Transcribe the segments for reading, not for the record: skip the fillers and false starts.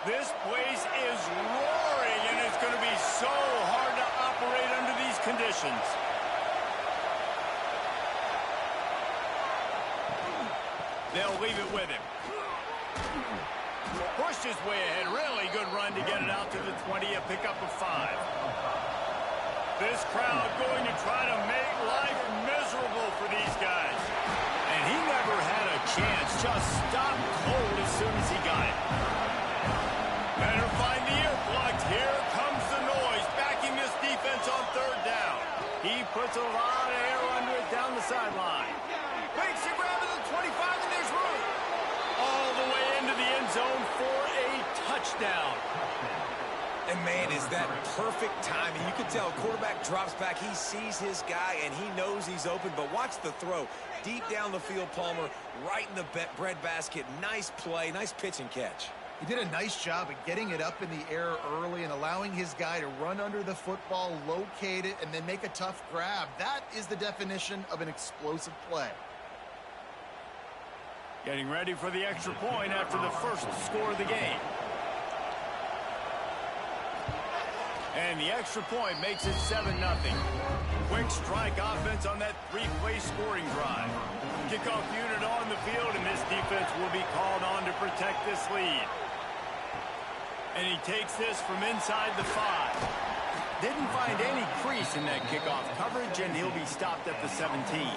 This place is roaring, and it's going to be so hard to operate under these conditions. They'll leave it with him. Pushed his way ahead. Really good run to get it out to the 20, a pickup of 5. This crowd going to try to make life miserable for these guys. And he never had a chance. Just stopped cold as soon as he got it. Better find the earplugs. Here comes the noise, backing this defense on 3rd down. He puts a lot of air under it down the sideline. Makes a grab at the 25, and there's room. All the way into the end zone for a touchdown. And, man, is that perfect timing. You can tell quarterback drops back. He sees his guy, and he knows he's open. But watch the throw. Deep down the field, Palmer, right in the breadbasket. Nice play, nice pitch and catch. He did a nice job of getting it up in the air early and allowing his guy to run under the football, locate it, and then make a tough grab. That is the definition of an explosive play. Getting ready for the extra point after the first score of the game. And the extra point makes it 7-0. Quick strike offense on that 3-play scoring drive. Kickoff unit on the field, and this defense will be called on to protect this lead. And he takes this from inside the 5. Didn't find any crease in that kickoff coverage, and he'll be stopped at the 17.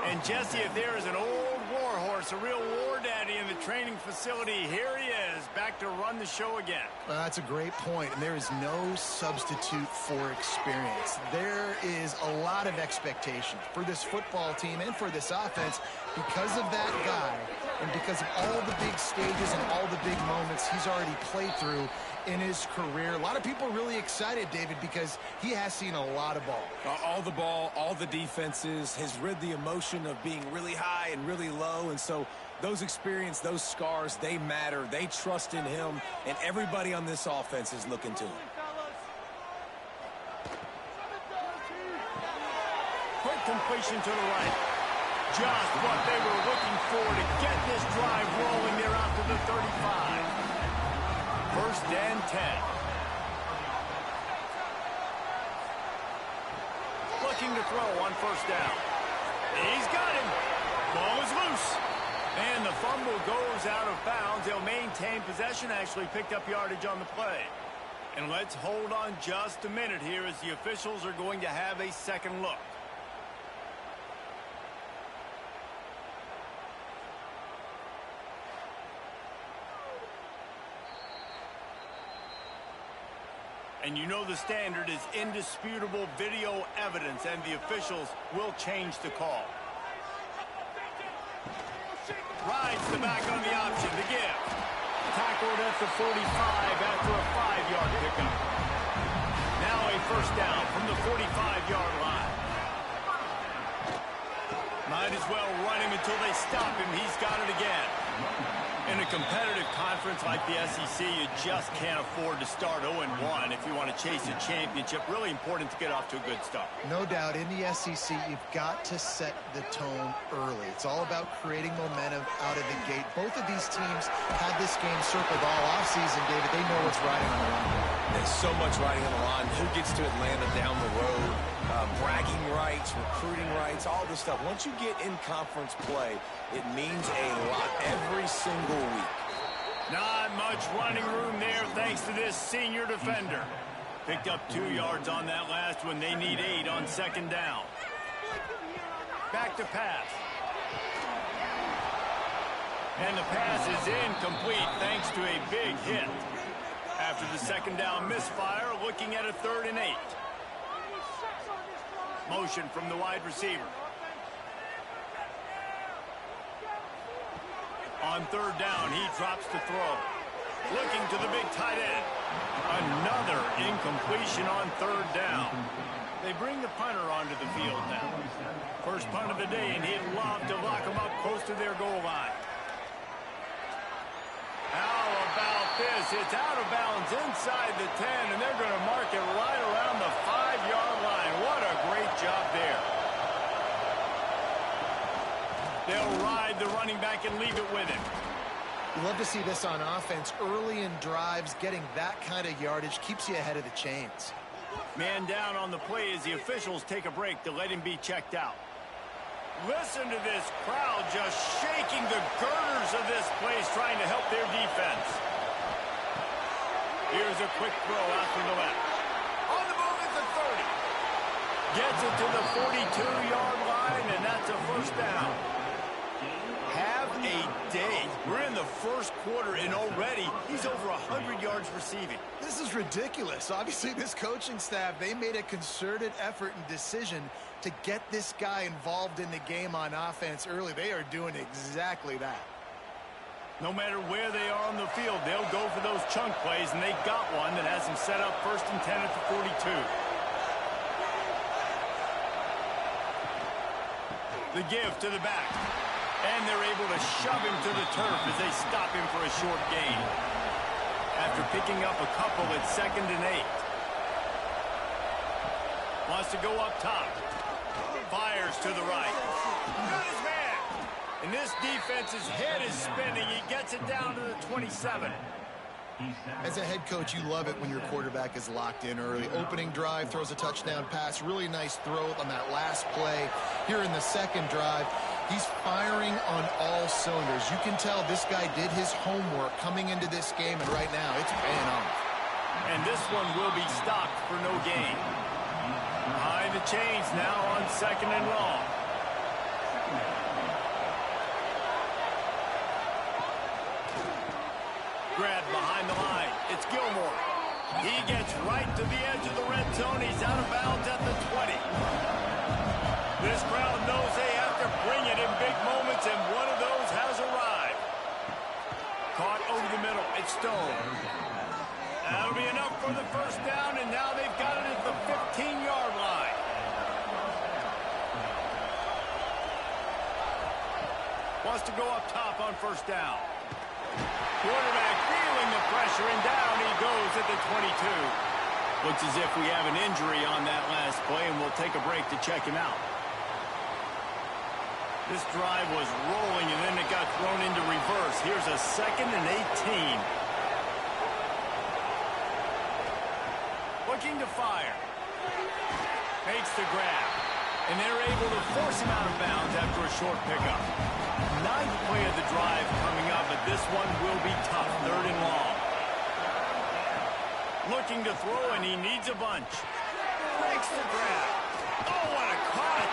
And Jesse, if there is an old war horse, a real war daddy in the training facility, here he is, back to run the show again. Well, that's a great point, and there is no substitute for experience. There is a lot of expectation for this football team and for this offense because of that guy and because of all the big stages and all the big moments he's already played through in his career. A lot of people are really excited, David, because he has seen a lot of ball. All the ball, all the defenses, has rid the emotion of being really high and really low. And so those experience, those scars, they matter. They trust in him, and everybody on this offense is looking to him. Quick completion to the right. Just what they were looking for to get this drive rolling there out to the 35. 1st and 10. Looking to throw on 1st down. He's got him. Ball is loose. And the fumble goes out of bounds. They'll maintain possession. Actually picked up yardage on the play. And let's hold on just a minute here as the officials are going to have a second look. And you know the standard is indisputable video evidence, and the officials will change the call. Rides the back on the option to give. Tackled at the 45 after a 5-yard pickup. Now a 1st down from the 45-yard line. Might as well run him until they stop him. He's got it again. In a competitive conference like the SEC, you just can't afford to start 0-1 if you want to chase a championship. Really important to get off to a good start. No doubt, in the SEC, you've got to set the tone early. It's all about creating momentum out of the gate. Both of these teams had this game circled all offseason, David. They know what's riding on the line. There's so much riding on the line. Who gets to Atlanta down the road? Bragging rights, recruiting rights, all this stuff. Once you get in conference play, it means a lot every single week. Not much running room there thanks to this senior defender. Picked up 2 yards on that last one. They need 8 on 2nd down. Back to pass. And the pass is incomplete thanks to a big hit. After the 2nd down misfire, looking at a 3rd and 8. Motion from the wide receiver. On 3rd down, he drops to throw. Looking to the big tight end. Another incompletion on 3rd down. They bring the punter onto the field now. First punt of the day, and he'd love to lock them up close to their goal line. How about this? It's out of bounds inside the 10, and they're going to mark it right around the 5-yard line. What a great job there. They'll ride the running back and leave it with him. You love to see this on offense. Early in drives, getting that kind of yardage keeps you ahead of the chains. Man down on the play as the officials take a break to let him be checked out. Listen to this crowd just shaking the girders of this place, trying to help their defense. Here's a quick throw out to the left. On the move at the 30. Gets it to the 42-yard line, and that's a first down. Have a day. We're in the first quarter, and already he's over 100 yards receiving. This is ridiculous. Obviously, this coaching staff, they made a concerted effort and decision to get this guy involved in the game on offense early. They are doing exactly that. No matter where they are on the field, they'll go for those chunk plays, and they got one that has them set up 1st and 10 at the 42. The give to the back. And they're able to shove him to the turf as they stop him for a short gain. After picking up a couple at 2nd and 8. Wants to go up top. Fires to the right. Got his man. And this defense's head is spinning. He gets it down to the 27. As a head coach, you love it when your quarterback is locked in early. Opening drive, throws a touchdown pass. Really nice throw on that last play. Here in the second drive, he's firing on all cylinders. You can tell this guy did his homework coming into this game, and right now it's paying off. And this one will be stopped for no gain. Behind the chains now on 2nd and long. Grab behind the line. It's Gilmore. He gets right to the edge of the red zone. He's out of bounds at the 20. This crowd knows they have to bring it in big moments, and one of those has arrived. Caught over the middle. It's Stone. That'll be enough for the first down, and now they've got it at the 15-yard line. Wants to go up top on first down. Quarterback feeling the pressure, and down he goes at the 22. Looks as if we have an injury on that last play, and we'll take a break to check him out. This drive was rolling, and then it got thrown into reverse. Here's a 2nd and 18. Looking to fire. Makes the grab. And they're able to force him out of bounds after a short pickup. 9th play of the drive coming up, but this one will be tough. 3rd and long. Looking to throw, and he needs a bunch. Breaks the grab. Oh, what a cut!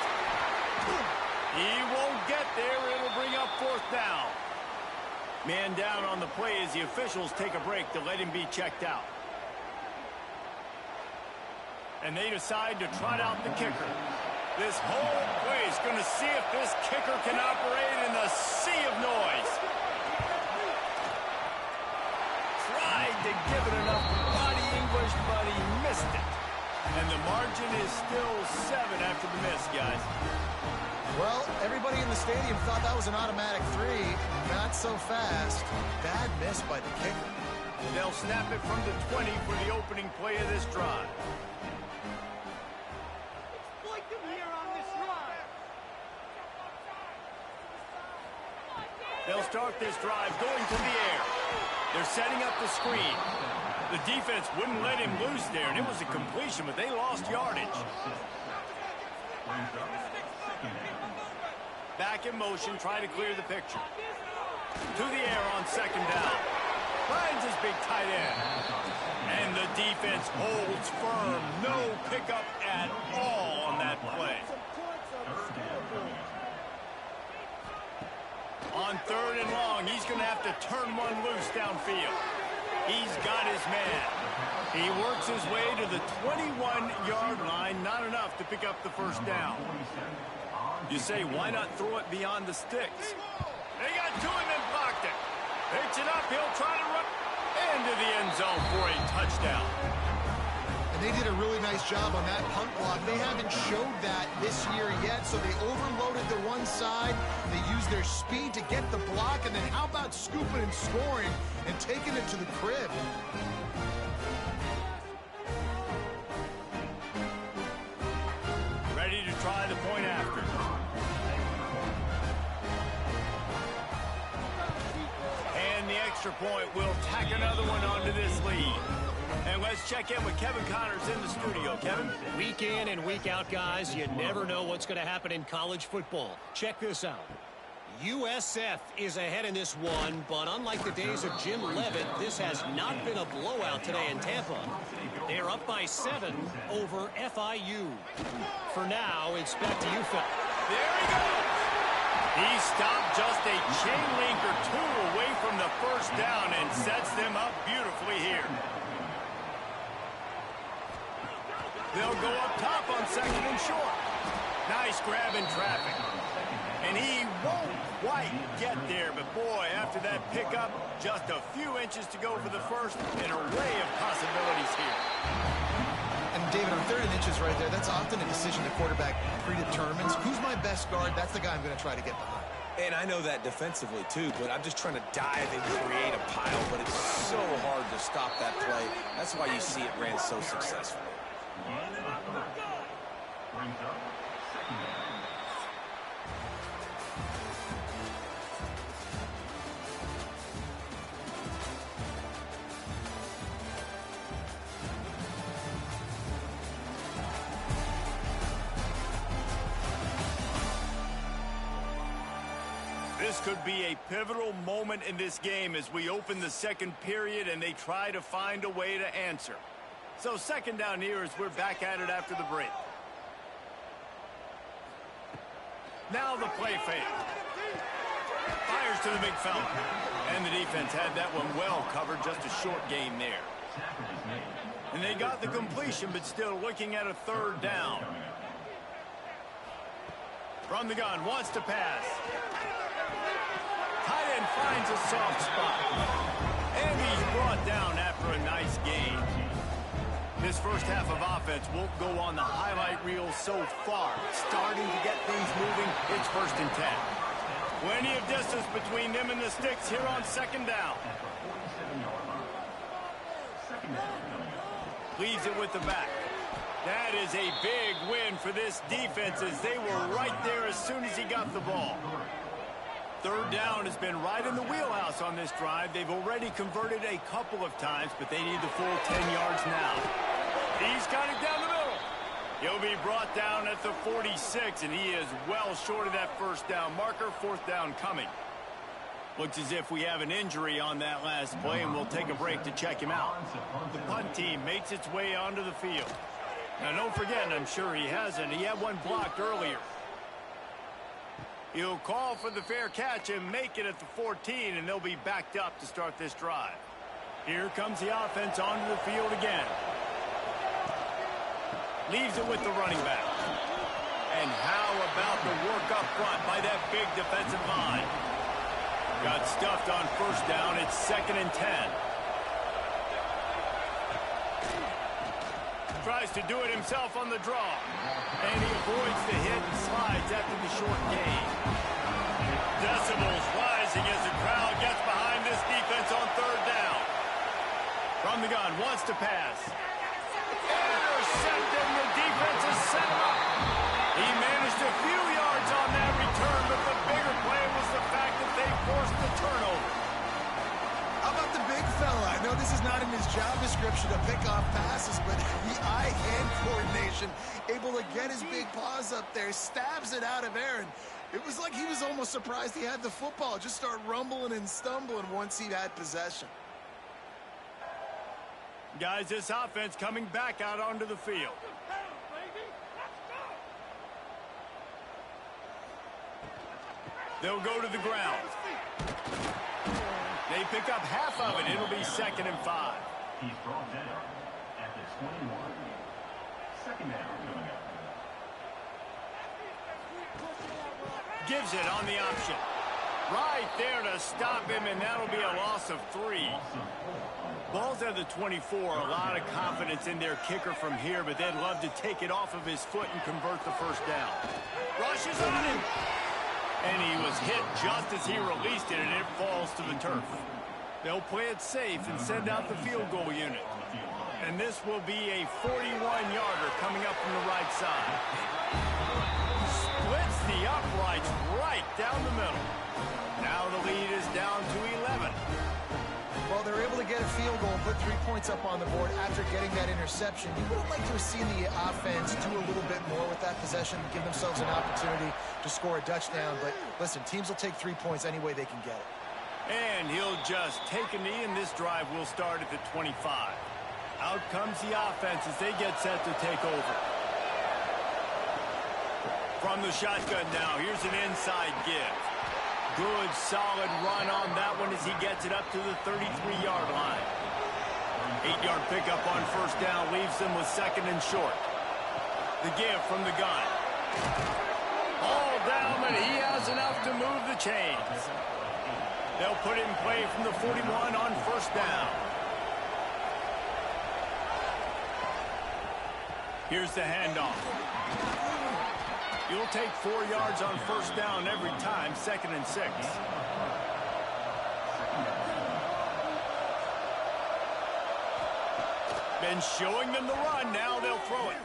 He won't get there. It'll bring up 4th down. Man down on the play as the officials take a break to let him be checked out. And they decide to trot out the kicker. This whole place is going to see if this kicker can operate in the sea of noise. Tried to give it enough body English, but he missed it. And the margin is still 7 after the miss, guys. Well, everybody in the stadium thought that was an automatic 3. Not so fast. Bad miss by the kicker. They'll snap it from the 20 for the opening play of this drive. They'll start this drive going to the air. They're setting up the screen. The defense wouldn't let him loose there, and it was a completion, but they lost yardage. Back in motion, try to clear the picture. To the air on 2nd down. Finds his big tight end. And the defense holds firm. No pickup at all on that play. On 3rd and long, he's going to have to turn one loose downfield. He's got his man. He works his way to the 21-yard line. Not enough to pick up the first down. You say, why not throw it beyond the sticks? They got to him and blocked it. Picks it up. He'll try to run into the end zone for a touchdown. And they did a really nice job on that punt block. They haven't showed that this year yet, so they overloaded the one side. They used their speed to get the block, and then how about scooping and scoring and taking it to the crib? Ready to try the point after. Hand the extra point will tack another one onto this lead. And let's check in with Kevin Connors in the studio. Kevin? Week in and week out, guys, you never know what's going to happen in college football. Check this out. USF is ahead in this one, but unlike the days of Jim Leavitt, this has not been a blowout today in Tampa. They're up by 7 over FIU. For now, it's back to you, Phil. There he goes. He stopped just a chain link or two away from the first down and sets them up beautifully here. They'll go up top on 2nd and short. Nice grab in traffic. And he won't quite get there, but boy, after that pickup, just a few inches to go for the first. An array of possibilities here. And David, on 3rd and inches right there, that's often a decision the quarterback predetermines. Who's my best guard? That's the guy I'm going to try to get behind. And I know that defensively, too, but I'm just trying to dive and create a pile, but it's so hard to stop that play. That's why you see it ran so successfully. This could be a pivotal moment in this game as we open the second period and they try to find a way to answer. So 2nd down here as we're back at it after the break. Now the play fake. Fires to the big fella. And the defense had that one well covered, just a short gain there. And they got the completion, but still looking at a 3rd down. From the gun, wants to pass. Tight end finds a soft spot. And he's brought down after a nice gain. This first half of offense won't go on the highlight reel so far. Starting to get things moving, it's 1st and 10. Plenty of distance between them and the sticks here on 2nd down. Leaves it with the back. That is a big win for this defense as they were right there as soon as he got the ball. 3rd down has been right in the wheelhouse on this drive. They've already converted a couple of times, but they need the full 10 yards now. He's got it down the middle. He'll be brought down at the 46, and he is well short of that 1st down marker. 4th down coming. Looks as if we have an injury on that last play, and we'll take a break to check him out. The punt team makes its way onto the field. Now, don't forget, and I'm sure he hasn't, he had one blocked earlier. He'll call for the fair catch and make it at the 14, and they'll be backed up to start this drive. Here comes the offense onto the field again. Leaves it with the running back. And how about the work up front by that big defensive line? Got stuffed on 1st down. It's 2nd and 10. Tries to do it himself on the draw. And he avoids the hit and slides after the short gain. Decibels rising as the crowd gets behind this defense on 3rd down. From the gun, wants to pass. Intercepted, and the defense is set him up. He managed a few yards on that return, but the bigger play was the fact that they forced the turnover. How about the big fella? I know this is not in his job description to pick off passes, but the eye-hand coordination, able to get his big paws up there, stabs it out of Aaron. It was like he was almost surprised he had the football. Just start rumbling and stumbling once he had possession. Guys, this offense coming back out onto the field. They'll go to the ground. They pick up half of it. It'll be 2nd and 5. He's brought down at the 21. 2nd down coming up. Gives it on the option. Right there to stop him, and that'll be a loss of 3. Ball's at the 24. A lot of confidence in their kicker from here, but they'd love to take it off of his foot and convert the 1st down. Rushes on him. And he was hit just as he released it, and it falls to the turf. They'll play it safe and send out the field goal unit. And this will be a 41-yarder coming up from the right side. Splits the uprights right down the middle. Now the lead is down to 11. get a field goal and put 3 points up on the board after getting that interception. You would have liked to have seen the offense do a little bit more with that possession, give themselves an opportunity to score a touchdown. But listen, teams will take 3 points any way they can get it. And he'll just take a knee, and this drive will start at the 25. Out comes the offense as they get set to take over. From the shotgun now, here's an inside give. Good, solid run on that one as he gets it up to the 33-yard line. 8-yard pickup on first down leaves them with second and short. The give from the gun. All down, but he has enough to move the chains. They'll put it in play from the 41 on first down. Here's the handoff. You'll take 4 yards on first down every time, 2nd and 6. Been showing them the run, now they'll throw it.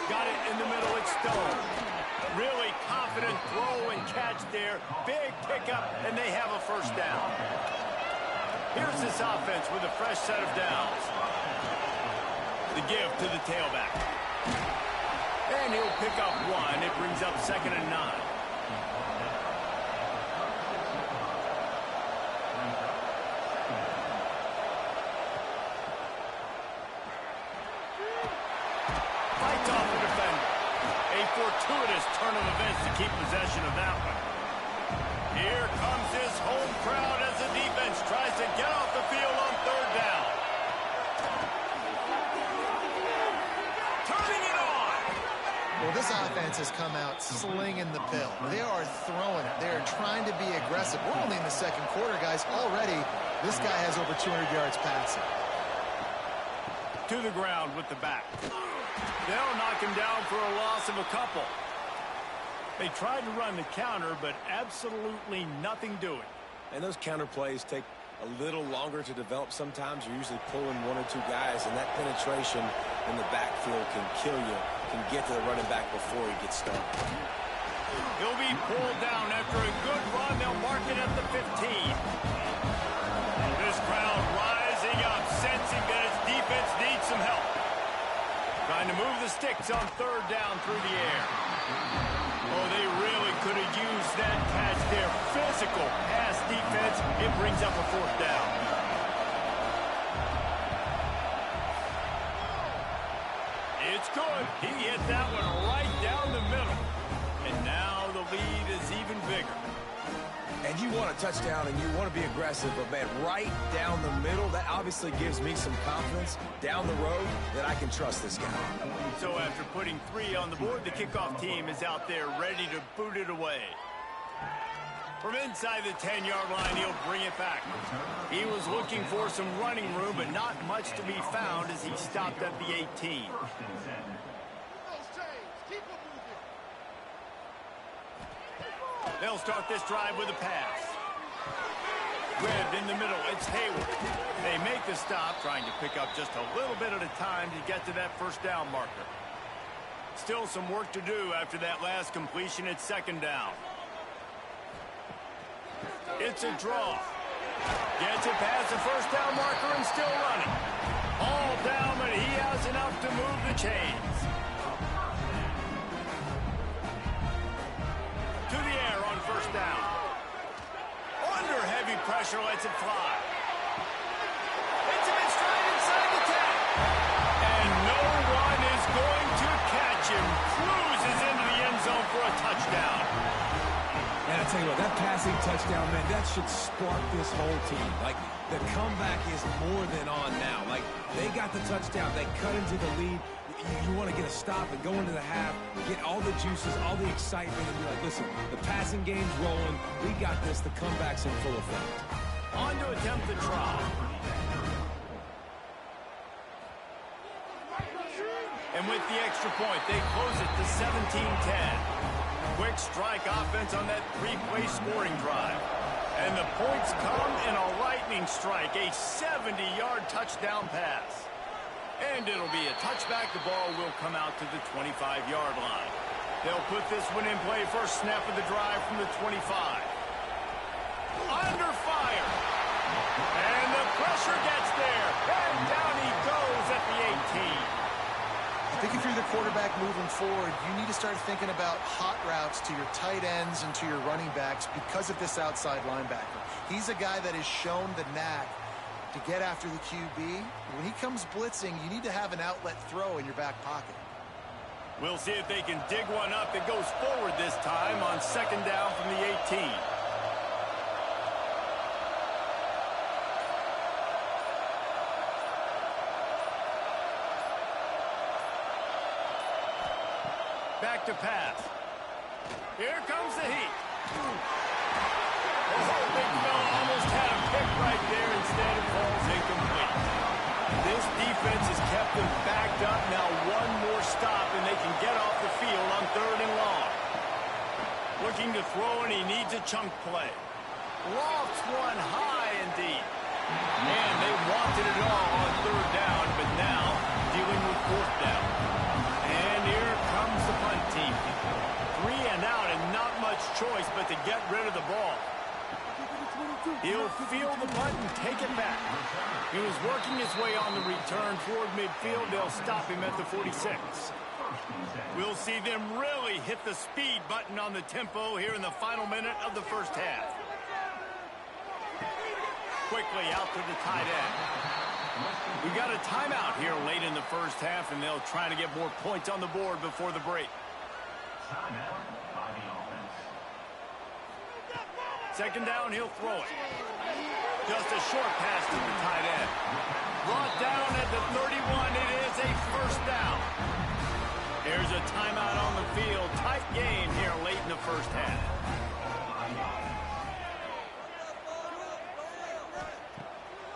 Got it in the middle, it's Stone. Really confident throw and catch there. Big pickup, and they have a first down. Here's this offense with a fresh set of downs. The give to the tailback. And he'll pick up 1. It brings up 2nd and 9. Fights off the defender. A fortuitous turn of events to keep possession of that one. Here comes this home crowd as the defense tries to get off the field on third down. Turning it on. Well, this offense has come out slinging the pill. They are throwing it. They are trying to be aggressive. We're only in the second quarter, guys. Already, this guy has over 200 yards passing. To the ground with the back. They'll knock him down for a loss of a couple. They tried to run the counter, but absolutely nothing doing. And those counter plays take a little longer to develop sometimes. You're usually pulling 1 or 2 guys, and that penetration in the backfield can kill you, can get to the running back before he gets started. He'll be pulled down after a good run. They'll mark it at the 15. This crowd rising up, sensing that its defense needs some help. Trying to move the sticks on third down through the air. Oh, they really could have used that catch there. Physical pass defense. It brings up a 4th down. It's good. He hit that one right down the middle. And now the lead is even bigger. And you want a touchdown and you want to be aggressive, but man, right down the middle, that obviously gives me some confidence down the road that I can trust this guy. So after putting 3 on the board, the kickoff team is out there ready to boot it away. From inside the 10-yard line, he'll bring it back. He was looking for some running room, but not much to be found as he stopped at the 18. They'll start this drive with a pass. Webbed in the middle, it's Hayward. They make the stop, trying to pick up just a little bit at a time to get to that first down marker. Still some work to do after that last completion at 2nd down. It's a draw. Gets it past the first down marker and still running. All down, but he has enough to move the chains. To the air on first down. Under heavy pressure, lets it fly. Hits him in stride inside the 10. And no one is going to catch him. Cruises into the end zone for a touchdown. And I tell you what, that passing touchdown, man, that should spark this whole team. Like, the comeback is more than on now. Like, they got the touchdown. They cut into the lead. You want to get a stop and go into the half, get all the juices, all the excitement, and be like, listen, the passing game's rolling. We got this. The comeback's in full effect. On to attempt the try. And with the extra point, they close it to 17-10. Quick strike offense on that 3-play scoring drive. And the points come in a lightning strike, a 70-yard touchdown pass. And it'll be a touchback. The ball will come out to the 25-yard line. They'll put this one in play. First snap of the drive from the 25. Under fire. And the pressure pressure gets there. And down he goes at the 18. I think if you're the quarterback moving forward, you need to start thinking about hot routes to your tight ends and to your running backs because of this outside linebacker. He's a guy that has shown the knack to get after the QB. When he comes blitzing, you need to have an outlet throw in your back pocket. We'll see if they can dig one up that goes forward this time on second down from the 18. Back to pass. Here comes the heat. Oh, big fella almost had a pick right there. Instead it falls incomplete. This defense has kept them backed up. Now one more stop and they can get off the field on 3rd and long. Looking to throw and he needs a chunk play. Lofts one high and deep. Man, they wanted it all on 3rd down, but now dealing with 4th down. And here comes the punt team. 3 and out and not much choice but to get rid of the ball. He'll field the punt and take it back. He was working his way on the return toward midfield. They'll stop him at the 46. We'll see them really hit the speed button on the tempo here in the final minute of the first half. Quickly out to the tight end. We got a timeout here late in the first half, and they'll try to get more points on the board before the break. Timeout by the offense. Second down, he'll throw it. Just a short pass to the tight end. Brought down at the 31. It is a first down. There's a timeout on the field. Tight game here late in the first half.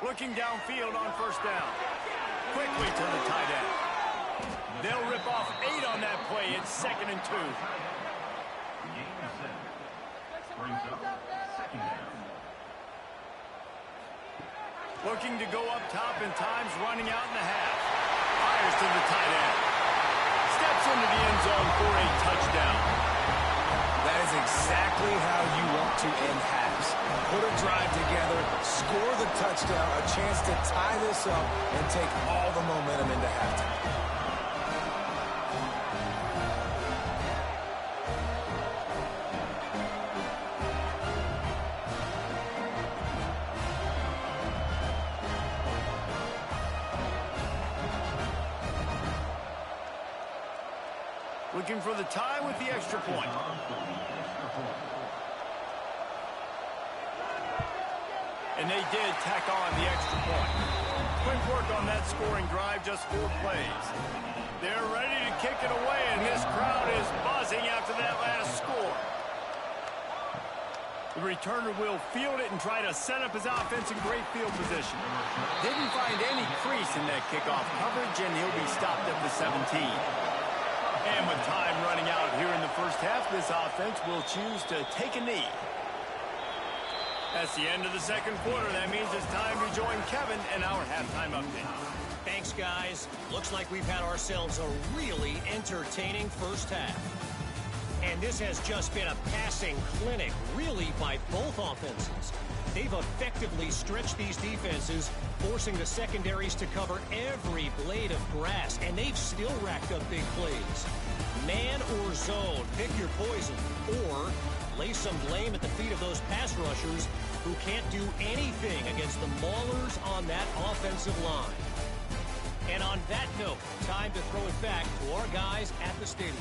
Looking downfield on first down. Quickly to the tight end. They'll rip off 8 on that play. It's 2nd and 2. Game 7. Brings up second down. Looking to go up top, and time's running out in the half. Fires to the tight end. Steps into the end zone for a touchdown. That is exactly how you want to end halves. Put a drive together, score the touchdown, a chance to tie this up and take all the momentum into halftime. Looking for the tie with the extra point. And they did tack on the extra point. Quick work on that scoring drive, just 4 plays. They're ready to kick it away, and this crowd is buzzing after that last score. The returner will field it and try to set up his offense in great field position. Didn't find any crease in that kickoff coverage, and he'll be stopped at the 17. And with time running out here in the first half, this offense will choose to take a knee. That's the end of the second quarter. That means it's time to join Kevin and our halftime update. Thanks, guys. Looks like we've had ourselves a really entertaining first half. And this has just been a passing clinic, really, by both offenses. They've effectively stretched these defenses, forcing the secondaries to cover every blade of grass, and they've still racked up big plays. Man or zone, pick your poison, or lay some blame at the feet of those pass rushers who can't do anything against the maulers on that offensive line. And on that note, time to throw it back to our guys at the stadium.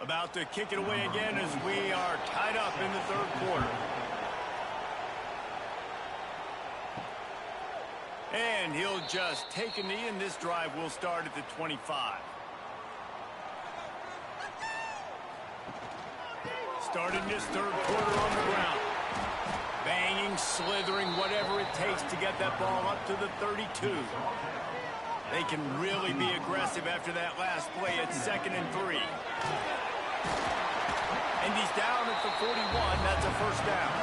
About to kick it away again as we are tied up in the third quarter. And he'll just take a knee, and this drive will start at the 25. Starting this third quarter on the ground. Banging, slithering, whatever it takes to get that ball up to the 32. They can really be aggressive after that last play at 2nd and 3. And he's down at the 41. That's a first down.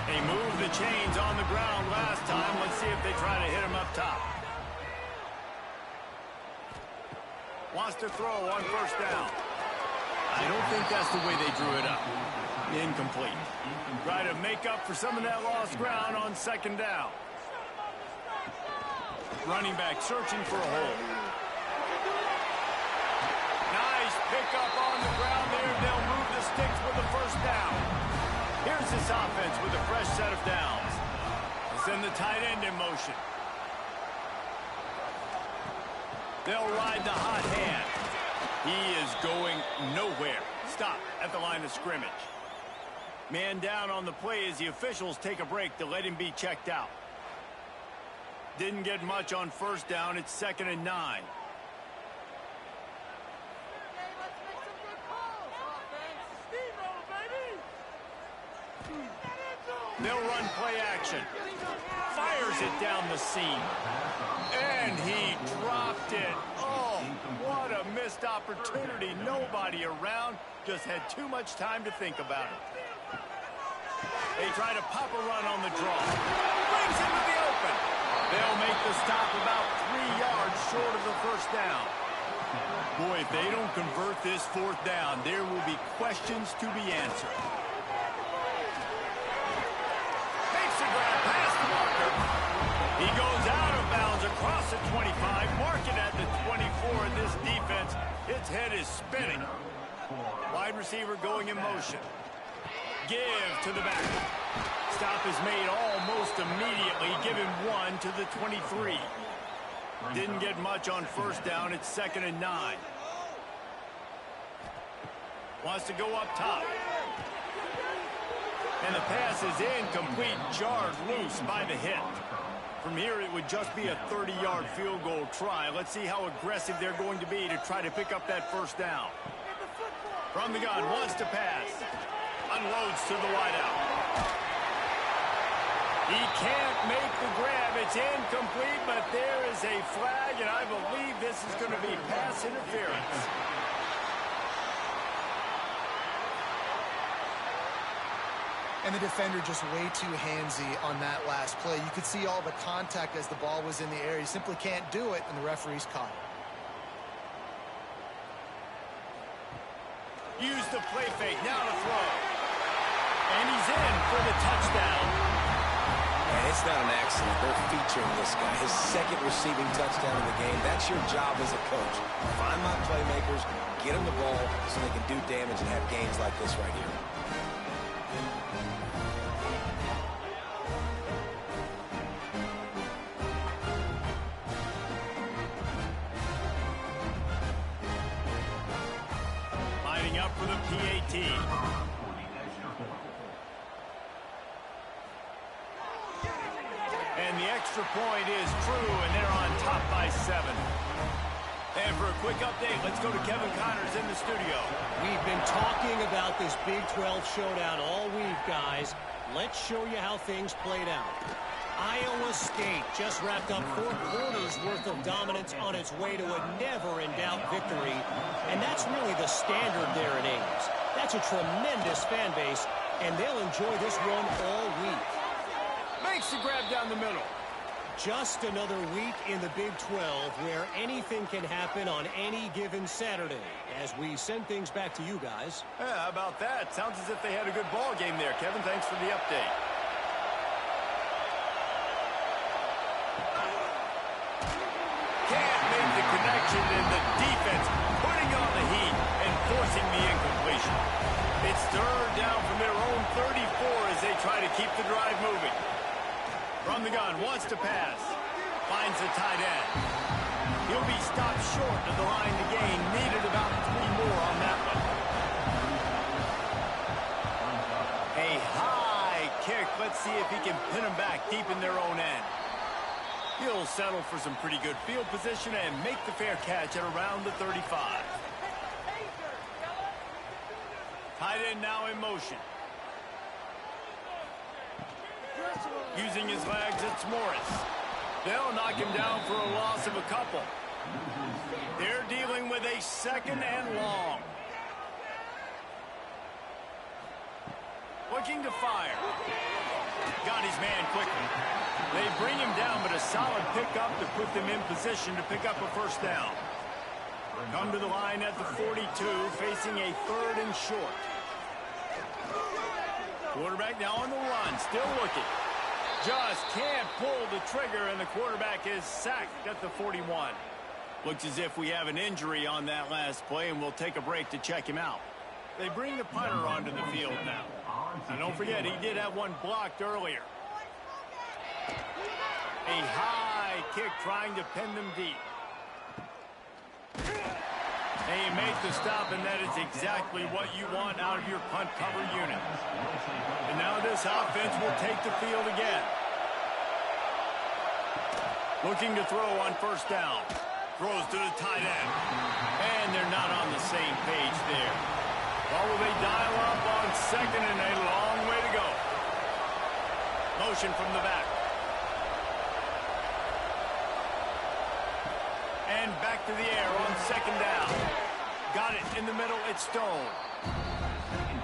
They moved the chains on the ground last time. Let's see if they try to hit him up top. Wants to throw on first down. I don't think that's the way they drew it up. Incomplete. Try to make up for some of that lost ground on second down. Running back searching for a hole. Nice pickup on the ground there. They'll move the sticks with the first down. Here's this offense with a fresh set of downs. They'll send the tight end in motion. They'll ride the hot hand. He is going nowhere. Stop at the line of scrimmage. Man down on the play as the officials take a break to let him be checked out. Didn't get much on first down. It's 2nd and 9. They'll run play action. Fires it down the seam. And he dropped it. Oh, what a missed opportunity. Nobody around. Just had too much time to think about it. They try to pop a run on the draw. Brings him to the open. They'll make the stop about 3 yards short of the first down. Boy, if they don't convert this fourth down, there will be questions to be answered. Makes a grab past the marker. He goes out of bounds across the 25, mark it at the 24, and this defense, its head is spinning. Wide receiver going in motion. Give to the back. Stop is made almost immediately. Give him 1 to the 23. Didn't get much on first down. It's 2nd and 9. Wants to go up top. And the pass is incomplete. Jarred loose by the hit. From here, it would just be a 30-yard field goal try. Let's see how aggressive they're going to be to try to pick up that first down. From the gun, wants to pass. Unloads to the wideout. He can't make the grab. It's incomplete, but there is a flag, and I believe this is going to be pass interference. And the defender just way too handsy on that last play. You could see all the contact as the ball was in the air. He simply can't do it, and the referee's caught it. Use the play fake. Now to throw. And he's in for the touchdown. And it's not an accident. They're featuring this guy. His second receiving touchdown of the game. That's your job as a coach. Find my playmakers, get them the ball so they can do damage and have games like this right here. Lining up for the PAT. And the extra point is true, and they're on top by 7. And for a quick update, let's go to Kevin Connors in the studio. We've been talking about this Big 12 showdown all week, guys. Let's show you how things played out. Iowa State just wrapped up 4 quarters worth of dominance on its way to a never-in-doubt victory. And that's really the standard there at Ames. That's a tremendous fan base, and they'll enjoy this one all week. Makes the grab down the middle. Just another week in the Big 12 where anything can happen on any given Saturday. As we send things back to you guys. Yeah, how about that? Sounds as if they had a good ball game there, Kevin. Thanks for the update. Can't make the connection, and the defense putting on the heat and forcing the incompletion. It's 3rd down from their own 34 as they try to keep the drive moving. From the gun, wants to pass. Finds the tight end. He'll be stopped short of the line to gain. Needed about 3 more on that one. A high kick. Let's see if he can pin him back deep in their own end. He'll settle for some pretty good field position and make the fair catch at around the 35. Tight end now in motion. Using his legs, it's Morris. They'll knock him down for a loss of a couple. They're dealing with a 2nd and long. Looking to fire. Got his man quickly. They bring him down, but a solid pickup to put them in position to pick up a first down. Come to the line at the 42, facing a 3rd and short. Quarterback now on the run, still looking. Just can't pull the trigger, and the quarterback is sacked at the 41. Looks as if we have an injury on that last play, and we'll take a break to check him out. They bring the punter onto the field now. And don't forget, he did have one blocked earlier. A high kick trying to pin them deep. And you make the stop, and that is exactly what you want out of your punt cover unit. And now this offense will take the field again. Looking to throw on 1st down. Throws to the tight end. And they're not on the same page there. Or will they dial up on 2nd and a long way to go? Motion from the back. And back to the air on 2nd down. Got it in the middle, it's Stone.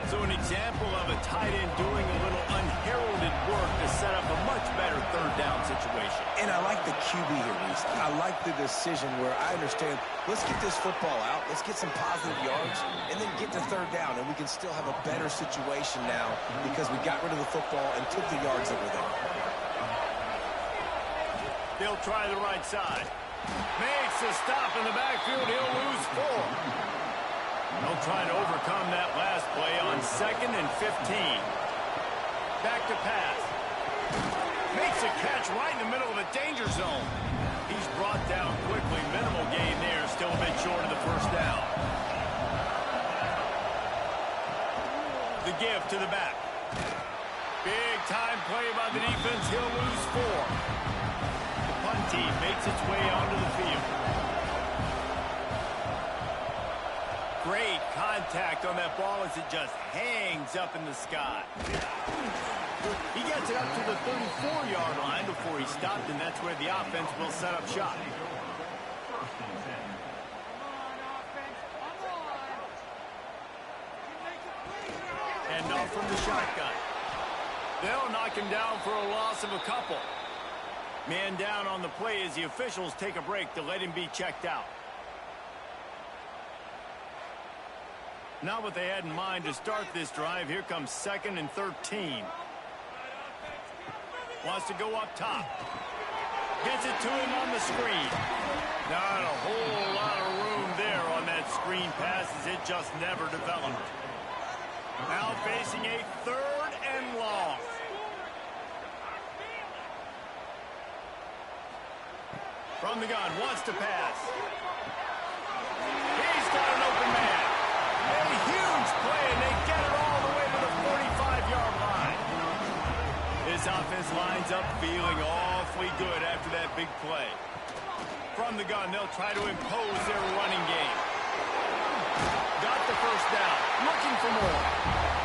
So an example of a tight end doing a little unheralded work to set up a much better 3rd down situation. And I like the QB here, Reese. I like the decision where I understand, let's get this football out, let's get some positive yards, and then get to 3rd down, and we can still have a better situation now because we got rid of the football and took the yards that were there. They'll try the right side. Makes a stop in the backfield. He'll lose 4. They'll try to overcome that last play on 2nd and 15. Back to pass. Makes a catch right in the middle of the danger zone. He's brought down quickly. Minimal gain there. Still a bit short of the 1st down. The give to the back. Big time play by the defense. He'll lose 4. Punt team makes its way onto the field. Great contact on that ball as it just hangs up in the sky. He gets it up to the 34-yard line before he stopped, and that's where the offense will set up shop. And off from the shotgun. They'll knock him down for a loss of a couple. Man down on the play as the officials take a break to let him be checked out. Not what they had in mind to start this drive. Here comes 2nd and 13. Wants to go up top. Gets it to him on the screen. Not a whole lot of room there on that screen pass as it just never developed. Now facing a 3rd and long. From the gun, wants to pass. He's got an open man. A huge play, and they get it all the way to the 45-yard line. This offense lines up feeling awfully good after that big play. From the gun, they'll try to impose their running game. Got the 1st down, looking for more.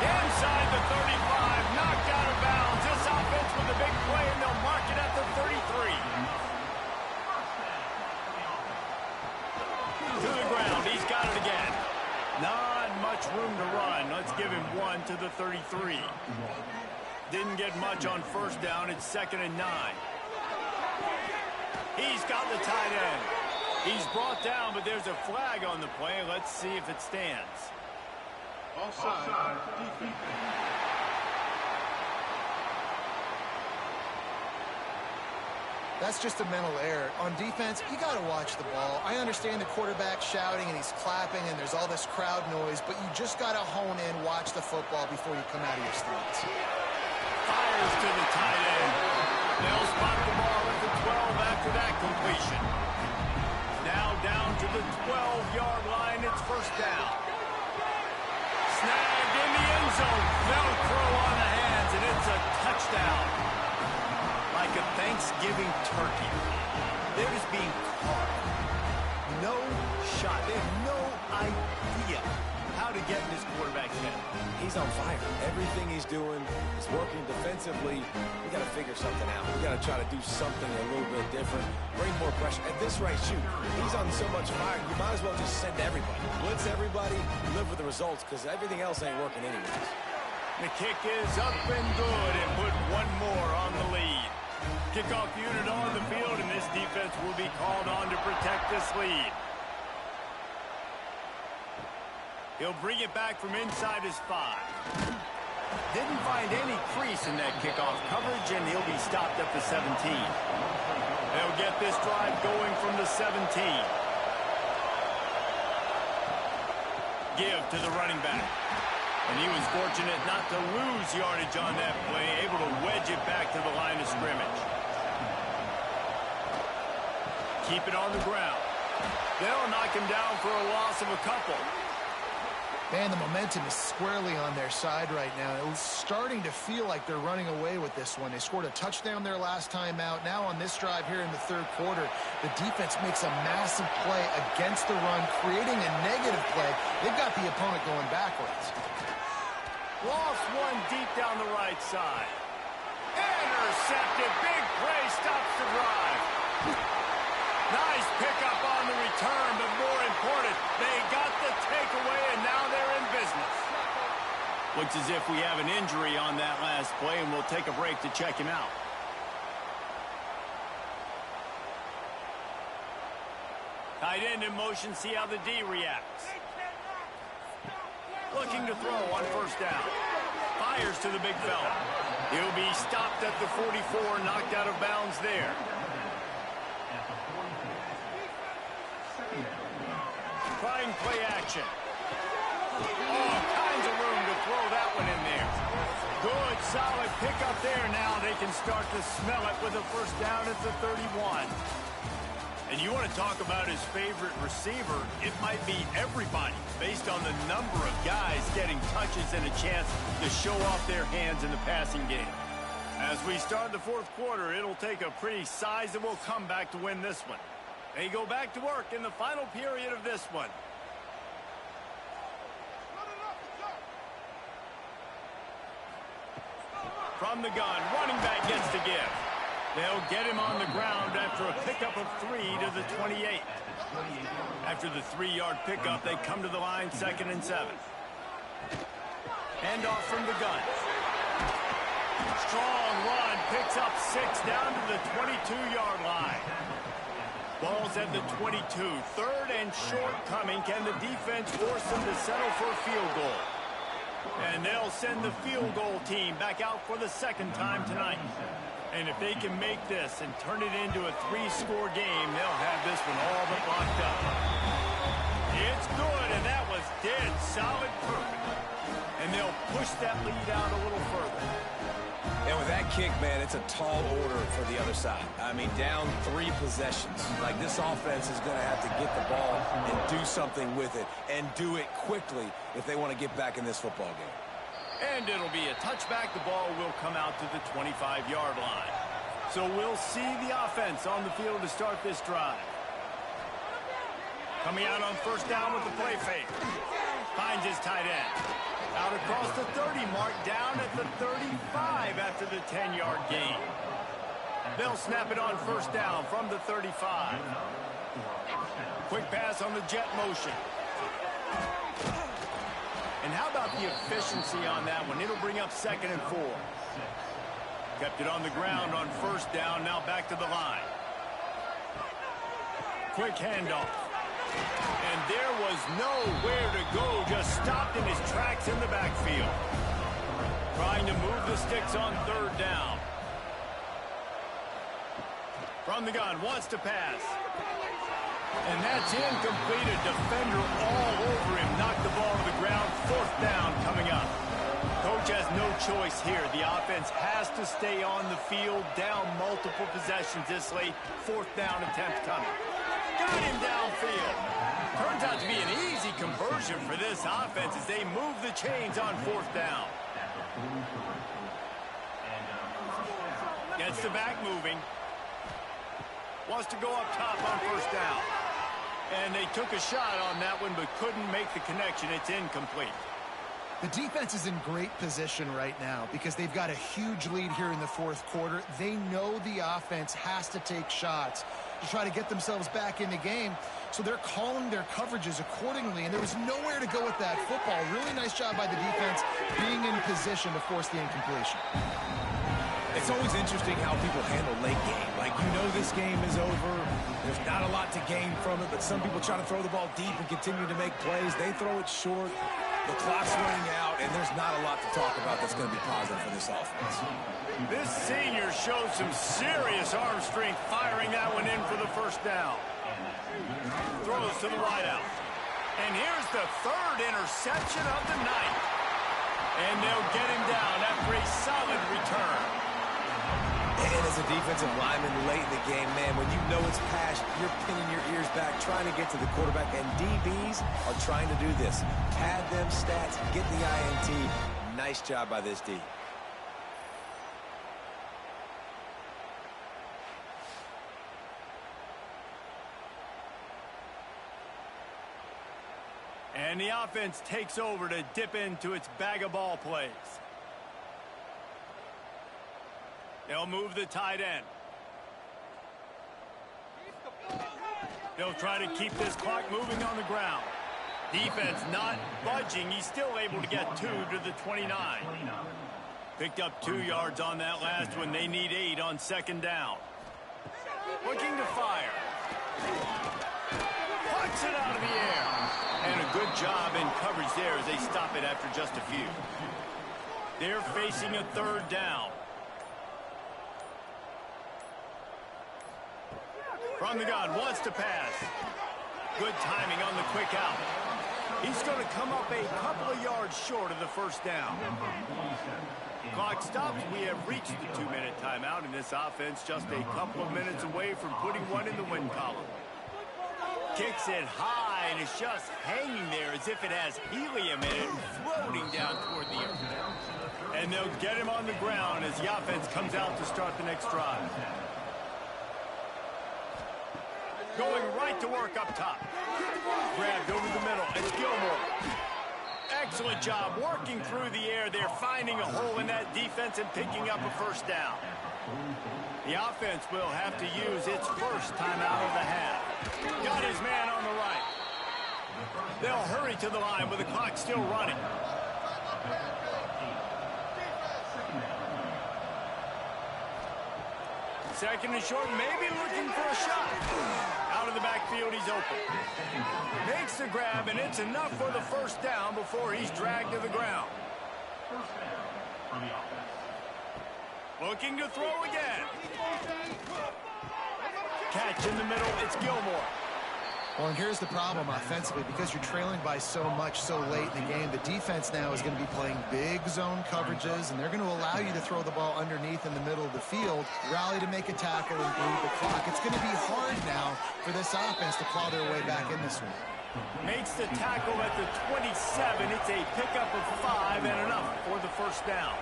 Inside the 35, knocked out of bounds. This offense with a big play, and they'll mark it at the 33. To the ground, he's got it again. Not much room to run. Let's give him 1 to the 33. Didn't get much on 1st down. It's 2nd and 9. He's got the tight end. He's brought down, but there's a flag on the play. Let's see if it stands. Offside. Defense. That's just a mental error. On defense, you got to watch the ball. I understand the quarterback shouting and he's clapping and there's all this crowd noise, but you just got to hone in, watch the football before you come out of your stance. Fires to the tight end. They'll spot the ball at the 12 after that completion. Now down to the 12-yard line. It's 1st down. Snagged in the end zone. Velcro on the hands, and it's a touchdown. Like a Thanksgiving turkey. They're just being caught. No shot. They have no idea how to get in this quarterback's head. He's on fire. Everything he's doing is working defensively. We got to figure something out. We got to try to do something a little bit different. Bring more pressure. At this rate, shoot, he's on so much fire, you might as well just send everybody. Blitz everybody, live with the results, because everything else ain't working anyways. The kick is up and good, and put one more on the lead. Kickoff unit on the field, and this defense will be called on to protect this lead. He'll bring it back from inside his 5. Didn't find any crease in that kickoff coverage, and he'll be stopped at the 17. They'll get this drive going from the 17. Give to the running back. And he was fortunate not to lose yardage on that play, able to wedge it back to the line of scrimmage. Keep it on the ground. They'll knock him down for a loss of a couple. Man, the momentum is squarely on their side right now. It was starting to feel like they're running away with this one. They scored a touchdown their last time out. Now on this drive here in the third quarter, the defense makes a massive play against the run, creating a negative play. They've got the opponent going backwards. Lost one deep down the right side. Intercepted. Big play stops the drive. Nice pickup on the return, but more important, they got the takeaway, and now they're in business. Looks as if we have an injury on that last play, and we'll take a break to check him out. Tight end in motion, see how the D reacts. Looking to throw on first down. Fires to the big fella. He'll be stopped at the 44, knocked out of bounds there. Trying play action. All kinds of room to throw that one in there. Good, solid pickup there. Now they can start to smell it with a first down at the 31. And you want to talk about his favorite receiver, it might be everybody, based on the number of guys getting touches and a chance to show off their hands in the passing game. As we start the fourth quarter, it'll take a pretty sizable comeback to win this one. They go back to work in the final period of this one. From the gun, running back gets to give. They'll get him on the ground after a pickup of 3 to the 28. After the 3-yard pickup, they come to the line, 2nd and 7. Hand off from the gun. Strong run, picks up 6 down to the 22-yard line. Ball's at the 22. 3rd and short coming. Can the defense force them to settle for a field goal? And they'll send the field goal team back out for the 2nd time tonight. And if they can make this and turn it into a 3-score game, they'll have this one all but locked up. It's good, and that was dead solid perfect. And they'll push that lead out a little further. And with that kick, man, it's a tall order for the other side. I mean, down 3 possessions. Like, this offense is going to have to get the ball and do something with it, and do it quickly if they want to get back in this football game. And it'll be a touchback. The ball will come out to the 25-yard line. So we'll see the offense on the field to start this drive. Coming out on first down with the play fake. Finds his tight end. Out across the 30 mark, down at the 35 after the 10-yard gain. They'll snap it on first down from the 35. Quick pass on the jet motion. And how about the efficiency on that one? It'll bring up 2nd and 4. Kept it on the ground on first down, now back to the line. Quick handoff. And there was nowhere to go, just stopped in his tracks in the backfield. Trying to move the sticks on 3rd down. From the gun, wants to pass. And that's incomplete. A defender all over him. Knocked the ball to the ground. 4th down coming up. Coach has no choice here. The offense has to stay on the field. Down multiple possessions this late. 4th down attempt coming. Got him downfield. Turns out to be an easy conversion for this offense as they move the chains on 4th down. Gets the back moving. Wants to go up top on first down. And they took a shot on that one but couldn't make the connection. It's incomplete. The defense is in great position right now because they've got a huge lead here in the fourth quarter. They know the offense has to take shots to try to get themselves back in the game. So they're calling their coverages accordingly, and there was nowhere to go with that football. Really nice job by the defense being in position to force the incompletion. It's always interesting how people handle late game. Like, you know this game is over. There's not a lot to gain from it, but some people try to throw the ball deep and continue to make plays. They throw it short. The clock's running out, and there's not a lot to talk about that's going to be positive for this offense. This senior shows some serious arm strength firing that one in for the first down. Throws to the wideout. And here's the third interception of the night. And they'll get him down after a solid return. And as a defensive lineman late in the game, man, when you know it's past, you're pinning your ears back, trying to get to the quarterback. And DBs are trying to do this. Pad them stats, get the INT. Nice job by this D. And the offense takes over to dip into its bag of ball plays. They'll move the tight end. They'll try to keep this clock moving on the ground. Defense not budging. He's still able to get 2 to the 29. Picked up 2 yards on that last one. They need 8 on second down. Looking to fire. Puts it out of the air. And a good job in coverage there as they stop it after just a few. They're facing a third down. From the gun, wants to pass. Good timing on the quick out. He's going to come up a couple of yards short of the first down. Clock stops. We have reached the 2-minute timeout, and this offense just a couple of minutes away from putting one in the win column. Kicks it high, and it's just hanging there as if it has helium in it, floating down toward the earth. And they'll get him on the ground as the offense comes out to start the next drive. Going right to work up top. Grabbed over the middle. It's Gilmore. Excellent job working through the air. They're finding a hole in that defense and picking up a first down. The offense will have to use its first timeout of the half. Got his man on the right. They'll hurry to the line with the clock still running. Second and short, maybe looking for a shot. Out of the backfield, he's open. Makes the grab, and it's enough for the first down before he's dragged to the ground. First down for the offense. Looking to throw again. Catch in the middle, it's Gilmore. Well, and here's the problem offensively. Because you're trailing by so much so late in the game, the defense now is going to be playing big zone coverages, and they're going to allow you to throw the ball underneath in the middle of the field, rally to make a tackle, and bleed the clock. It's going to be hard now for this offense to claw their way back in this one. Makes the tackle at the 27. It's a pickup of 5 and enough for the first down.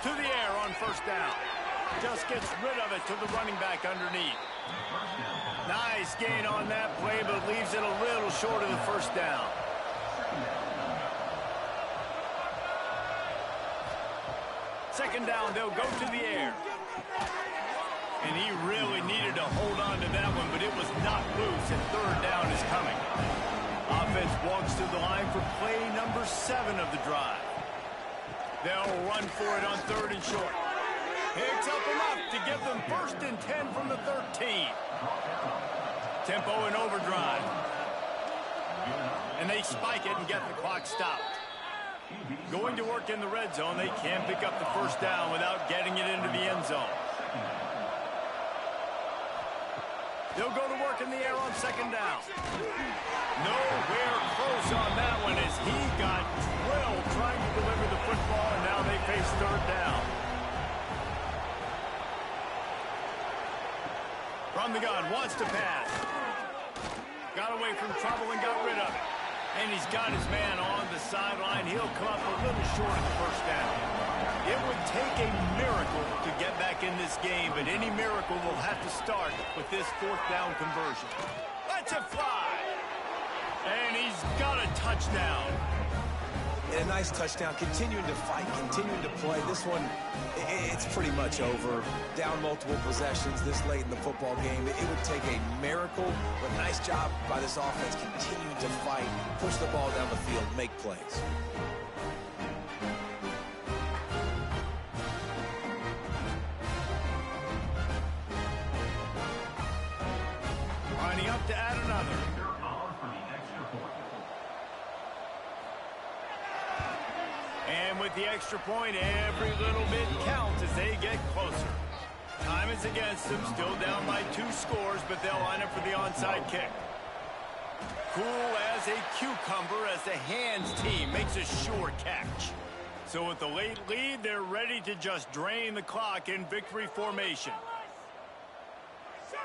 To the air on first down. Just gets rid of it to the running back underneath. Nice gain on that play, but leaves it a little short of the first down. Second down, they'll go to the air. And he really needed to hold on to that one, but it was not loose, and third down is coming. Offense walks to the line for play number 7 of the drive. They'll run for it on third and short. Picks up enough to give them first and 10 from the 13. Tempo in overdrive. And they spike it and get the clock stopped. Going to work in the red zone, they can't pick up the first down without getting it into the end zone. They'll go to work in the air on second down. Nowhere close on that one as he got drilled trying to deliver the football, and now they face third down. From the gun, wants to pass. Got away from trouble and got rid of it. And he's got his man on the sideline. He'll come up a little short of the first down. It would take a miracle to get back in this game, but any miracle will have to start with this fourth down conversion. Let's it fly. And he's got a touchdown. And a nice touchdown, continuing to fight, continuing to play. This one, it's pretty much over. Down multiple possessions this late in the football game. It would take a miracle, but nice job by this offense continuing to fight, push the ball down the field, make plays. lining up to add another. They're on for the extra point. And with the extra point, every little bit counts as they get closer. Time is against them, still down by 2 scores, but they'll line up for the onside kick. Cool as a cucumber as the hands team makes a sure catch. So with the late lead, they're ready to just drain the clock in victory formation.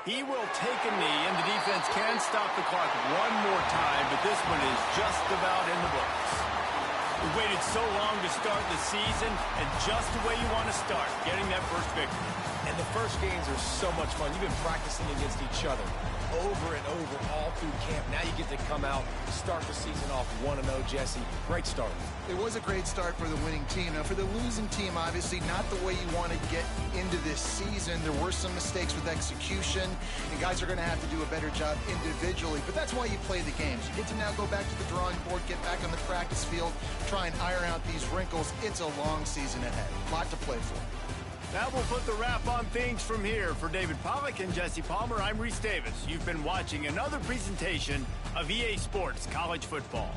He will take a knee, and the defense can stop the clock one more time, but this one is just about in the books. We waited so long to start the season, and just the way you want to start, getting that first victory. And the first games are so much fun. You've been practicing against each other over and over all through camp. Now you get to come out, start the season off 1-0, Jesse. Great start. It was a great start for the winning team. Now, for the losing team, obviously not the way you want to get into this season. There were some mistakes with execution, and guys are going to have to do a better job individually. But that's why you play the games. You get to now go back to the drawing board, get back on the practice field, try and iron out these wrinkles. It's a long season ahead. A lot to play for. That will put the wrap on things from here. For David Pollack and Jesse Palmer, I'm Reese Davis. You've been watching another presentation of EA Sports College Football.